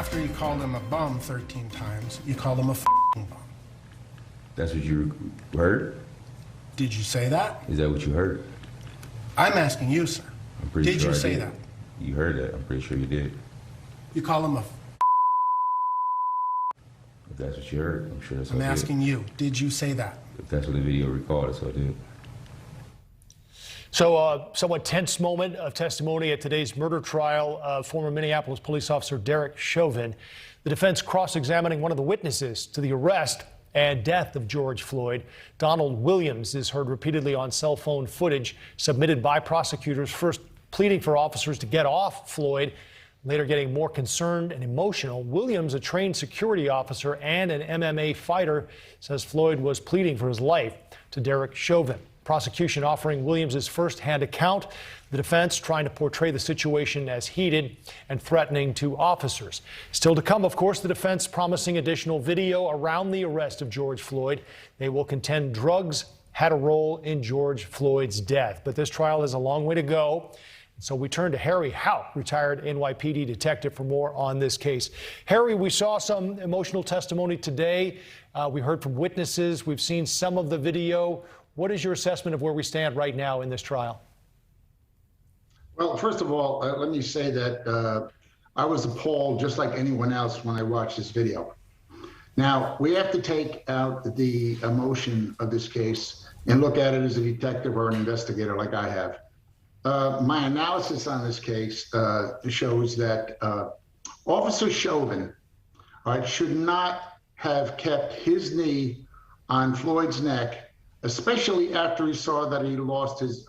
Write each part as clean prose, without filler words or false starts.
after you called him a bum 13 times, you called him a f***ing bum. That's what you heard? Did you say that? Is that what you heard? I'm asking you, sir. I'm pretty Did sure you I say did. that? You heard that. I'm pretty sure you did. You call him a If that's what you heard, I'm sure that's what I'm I did. asking you, did you say that? If that's what the video recorded, so I did. So, somewhat tense moment of testimony at today's murder trial of former Minneapolis police officer Derek Chauvin. The defense cross-examining one of the witnesses to the arrest and death of George Floyd. Donald Williams is heard repeatedly on cell phone footage submitted by prosecutors, first pleading for officers to get off Floyd, later getting more concerned and emotional. Williams, a trained security officer and an MMA fighter, says Floyd was pleading for his life to Derek Chauvin. Prosecution offering Williams' first-hand account. The defense trying to portray the situation as heated and threatening to officers. Still to come, of course, the defense promising additional video around the arrest of George Floyd. They will contend drugs had a role in George Floyd's death. But this trial has a long way to go. So we turn to Harry Houck, retired NYPD detective, for more on this case. Harry, we saw some emotional testimony today. We heard from witnesses. We've seen some of the video. What is your assessment of where we stand right now in this trial? Well, first of all, let me say that I was appalled just like anyone else when I watched this video. Now, we have to take out the emotion of this case and look at it as a detective or an investigator like I have. My analysis on this case shows that Officer Chauvin should not have kept his knee on Floyd's neck, especially after he saw that he lost his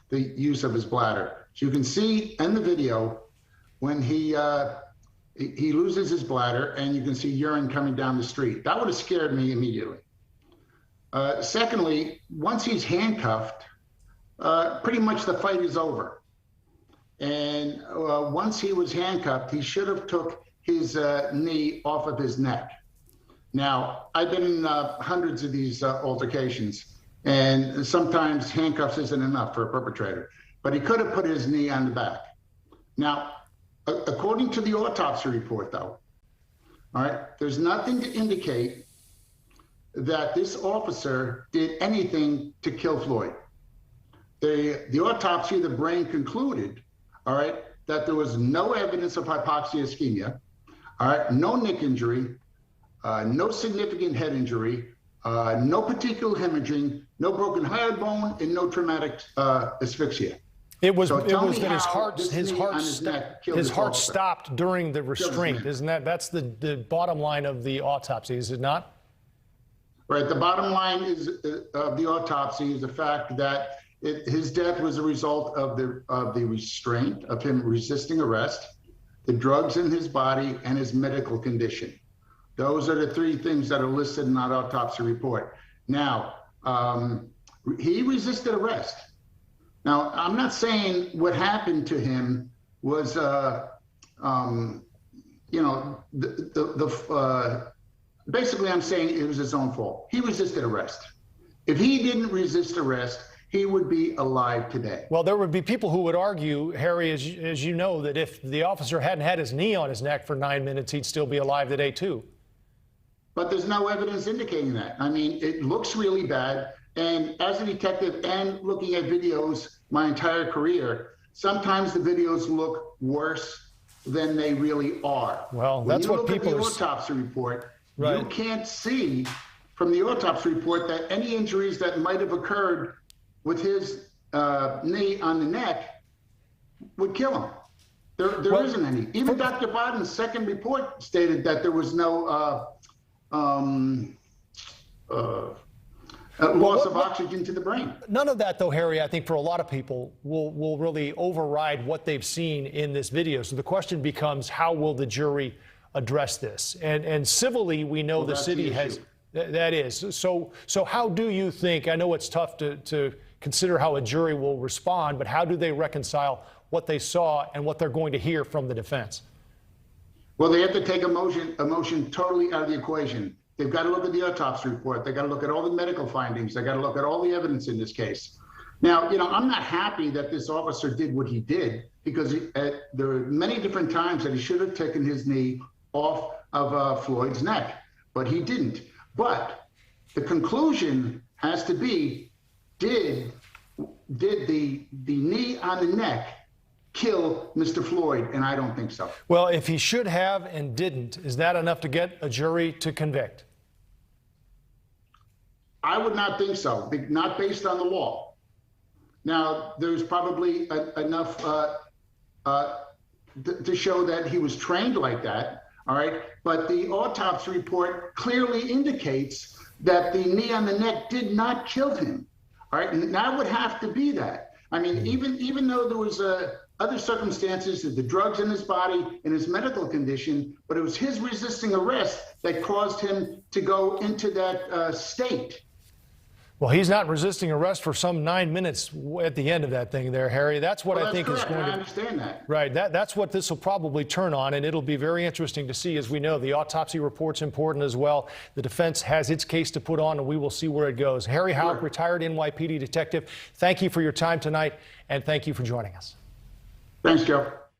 the use of his bladder. So you can see in the video when he loses his bladder and you can see urine coming down the street. That would have scared me immediately. Secondly, once he's handcuffed, pretty much the fight is over. And once he was handcuffed, he should have took his knee off of his neck. Now, I've been in hundreds of these altercations, and sometimes handcuffs isn't enough for a perpetrator, but he could have put his knee on the back. Now, according to the autopsy report, though, all right, there's nothing to indicate that this officer did anything to kill Floyd. The autopsy of the brain concluded, all right, that there was no evidence of hypoxia ischemia, all right, no neck injury, no significant head injury, no particular hemorrhaging, no broken hyoid bone, and no traumatic asphyxia. It was So tell me that his heart officer. stopped during the restraint. Isn't that's the bottom line of the autopsy, is it not? Right. The bottom line is of the autopsy is the fact that his death was a result of the restraint, of him resisting arrest, the drugs in his body, and his medical condition. Those are the three things that are listed in that autopsy report. Now, he resisted arrest. Now, I'm not saying what happened to him was, basically I'm saying it was his own fault. He resisted arrest. If he didn't resist arrest, he would be alive today. Well, there would be people who would argue, Harry, as you know, that if the officer hadn't had his knee on his neck for 9 minutes, he'd still be alive today, too. But there's no evidence indicating that. I mean, it looks really bad. And as a detective and looking at videos my entire career, sometimes the videos look worse than they really are. Well, when that's you what look people at the are... autopsy report, Right. you can't see from the autopsy report that any injuries that might have occurred with his knee on the neck would kill him. There isn't any. Even Dr. Biden's second report stated that there was no loss of oxygen to the brain. None of that, though, Harry, I think for a lot of people will really override what they've seen in this video. So the question becomes, how will the jury address this? And civilly, we know the city has... That is. So how do you think, I know it's tough to consider how a jury will respond, but how do they reconcile what they saw and what they're going to hear from the defense? Well, they have to take emotion totally out of the equation. They've got to look at the autopsy report. They've got to look at all the medical findings. They've got to look at all the evidence in this case. Now, I'm not happy that this officer did what he did, because there were many different times that he should have taken his knee off of Floyd's neck, but he didn't. But the conclusion has to be, did the knee on the neck kill Mr. Floyd? And I don't think so. Well, if he should have and didn't, is that enough to get a jury to convict? I would not think so, not based on the law. Now, there's probably enough to show that he was trained like that, all right? But the autopsy report clearly indicates that the knee on the neck did not kill him, all right? And that would have to be that. I mean, even though there was other circumstances, the drugs in his body and his medical condition, but it was his resisting arrest that caused him to go into that state. Well, he's not resisting arrest for some 9 minutes at the end of that thing there, Harry. That's what I think is going to... I understand that. Right. That's what this will probably turn on, and it'll be very interesting to see. As we know, the autopsy report's important as well. The defense has its case to put on, and we will see where it goes. Harry Houck, retired NYPD detective, thank you for your time tonight, and thank you for joining us. Thanks, Joe.